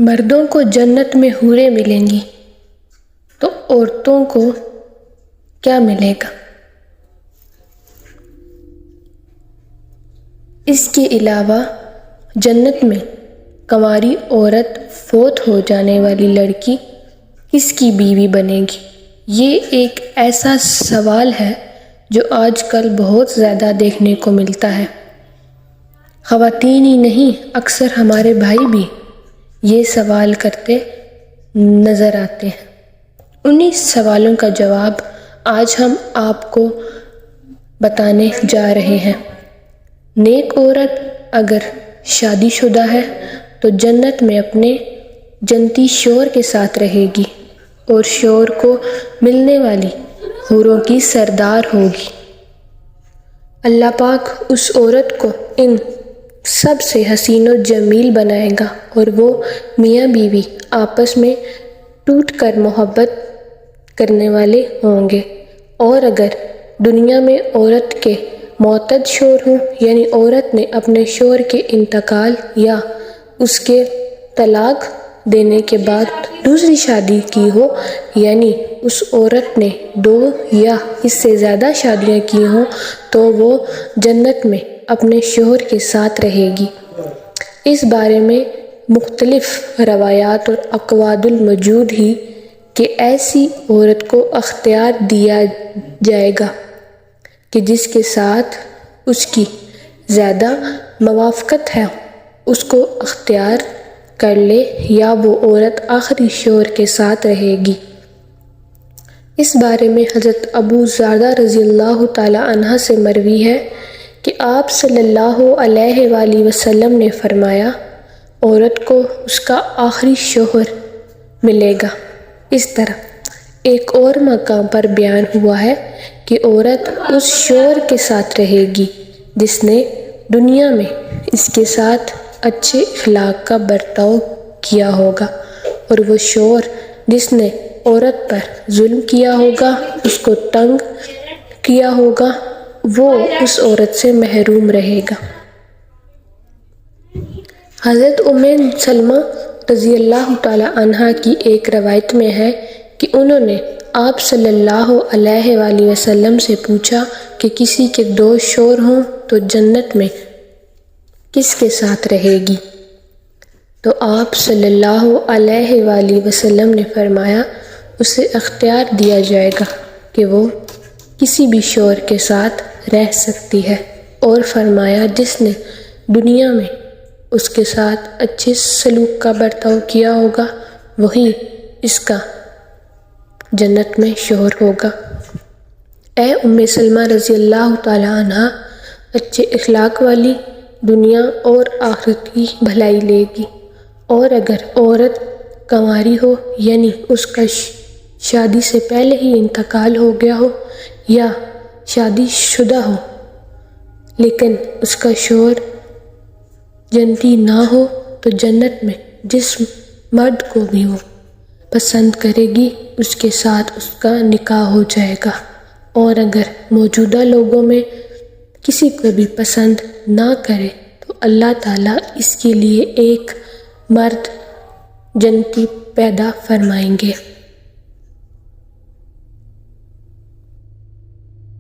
مردوں کو جنت میں حوریں ملیں گی تو عورتوں کو کیا ملے گا؟ اس کے علاوہ جنت میں کنواری عورت، فوت ہو جانے والی لڑکی کس کی بیوی بنے گی؟ یہ ایک ایسا سوال ہے جو آج کل بہت زیادہ دیکھنے کو ملتا ہے۔ خواتین ہی نہیں، اکثر ہمارے بھائی بھی یہ سوال کرتے نظر آتے ہیں۔ انہی سوالوں کا جواب آج ہم آپ کو بتانے جا رہے ہیں۔ نیک عورت اگر شادی شدہ ہے تو جنت میں اپنے جنتی شوہر کے ساتھ رہے گی اور شوہر کو ملنے والی حوروں کی سردار ہوگی۔ اللہ پاک اس عورت کو ان سب سے حسین و جمیل بنائے گا اور وہ میاں بیوی آپس میں ٹوٹ کر محبت کرنے والے ہوں گے۔ اور اگر دنیا میں عورت کے معتد شوہر ہوں، یعنی عورت نے اپنے شوہر کے انتقال یا اس کے طلاق دینے کے بعد دوسری شادی کی ہو، یعنی اس عورت نے 2 یا اس سے زیادہ شادیاں کی ہوں، تو وہ جنت میں اپنے شوہر کے ساتھ رہے گی۔ اس بارے میں مختلف روایات اور اقوال موجود ہیں کہ ایسی عورت کو اختیار دیا جائے گا کہ جس کے ساتھ اس کی زیادہ موافقت ہے اس کو اختیار کر لے، یا وہ عورت آخری شوہر کے ساتھ رہے گی۔ اس بارے میں حضرت ابو زردہ رضی اللہ تعالی عنہ سے مروی ہے کہ آپ صلی اللہ علیہ وآلہ وسلم نے فرمایا، عورت کو اس کا آخری شوہر ملے گا۔ اس طرح ایک اور مقام پر بیان ہوا ہے کہ عورت اس شوہر کے ساتھ رہے گی جس نے دنیا میں اس کے ساتھ اچھے اخلاق کا برتاؤ کیا ہوگا، اور وہ شوہر جس نے عورت پر ظلم کیا ہوگا، اس کو تنگ کیا ہوگا، وہ اس عورت سے محروم رہے گا۔ حضرت ام سلمہ رضی اللہ تعالی عنہا کی ایک روایت میں ہے کہ انہوں نے آپ صلی اللہ علیہ وآلہ وسلم سے پوچھا کہ کسی کے 2 شوہر ہوں تو جنت میں کس کے ساتھ رہے گی؟ تو آپ صلی اللہ علیہ وآلہ وسلم نے فرمایا، اسے اختیار دیا جائے گا کہ وہ کسی بھی شوہر کے ساتھ رہ سکتی ہے، اور فرمایا جس نے دنیا میں اس کے ساتھ اچھے سلوک کا برتاؤ کیا ہوگا وہی اس کا جنت میں شوہر ہوگا۔ اے ام سلمہ رضی اللہ تعالی عنہا، اچھے اخلاق والی دنیا اور آخرت کی بھلائی لے گی، اور اگر عورت کنواری ہو، یعنی اس کا شادی سے پہلے ہی انتقال ہو گیا ہو یا شادی شدہ ہو لیکن اس کا شوہر جنتی نہ ہو، تو جنت میں جس مرد کو بھی وہ پسند کرے گی اس کے ساتھ اس کا نکاح ہو جائے گا، اور اگر موجودہ لوگوں میں کسی کو بھی پسند نہ کرے تو اللہ تعالیٰ اس کے لیے ایک مرد جنتی پیدا فرمائیں گے۔